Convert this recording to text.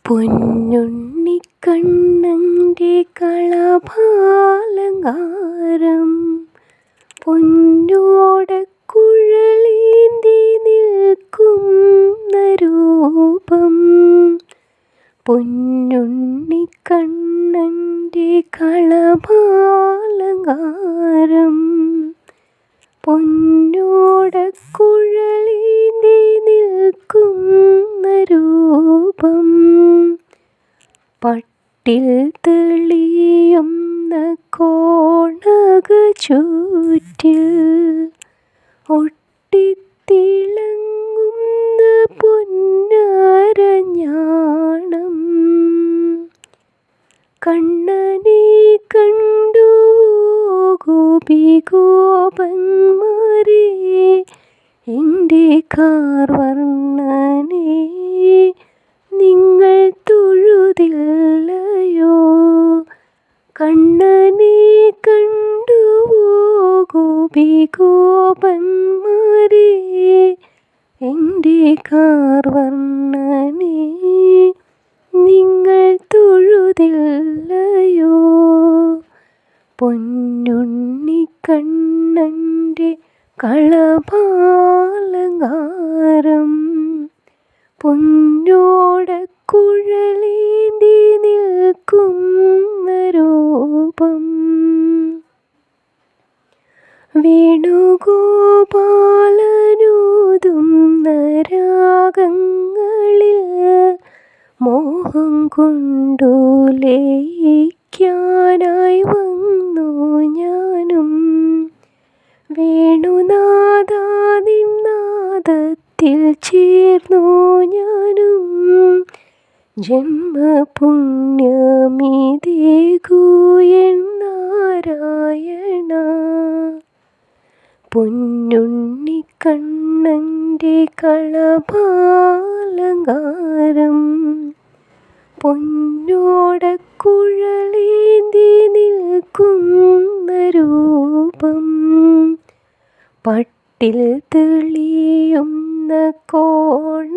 പൊന്നുണ്ണിക്കണ്ണൻ്റെ കളഭാലങ്കാരം പൊന്നോടക്കുഴലേന്തി നിൽക്കുന്ന രൂപം. പൊന്നുണ്ണിക്കണ്ണൻ്റെ കളഭാലങ്കാരം പൊന്നോടക്കുഴലേന്തി നിൽക്കുന്ന രൂപം. പട്ടിൽ തെളിയുന്ന കോണകച്ചൂറ്റിൽ ഒട്ടിത്തിളങ്ങുന്ന പൊന്നരഞ്ഞാണം. കണ്ണനെ കണ്ടു ഗോപിഗോപന്മാരെ, എൻ്റെ കാർവർണ്ണനെ നിങ്ങൾ തൊഴുതില്ലയോ? കണ്ണനെ കണ്ടു ഗോപിഗോപന്മാരെ, എൻ്റെ കാർവർണ്ണനെ നിങ്ങൾ തൊഴുതില്ലയോ? പൊന്നുണ്ണിക്കണ്ണൻ്റെ കളഭാലങ്കാരം പൊന്നോടക്കുഴലേന്തി നിൽക്കുന്ന രൂപം. വേണുഗോപാലനൂതുന്ന രാഗങ്ങളിൽ മോഹം കൊണ്ടു ലയിക്കാനായി വന്നു ഞാനും. വേണുനാദാദിനാദത്തിൽ ചേർന്നു ഞാനും. ജന്മപുണ്യമിതേകൂ എൻ നാരായണ. പൊന്നുണ്ണിക്കണ്ണൻ്റെ കളഭാലങ്കാരം പൊന്നോടക്കുഴലേന്തി നിൽക്കുന്ന രൂപം. പട്ടിൽ തെളിയുന്ന കോണകച്ചൂറ്റിൽ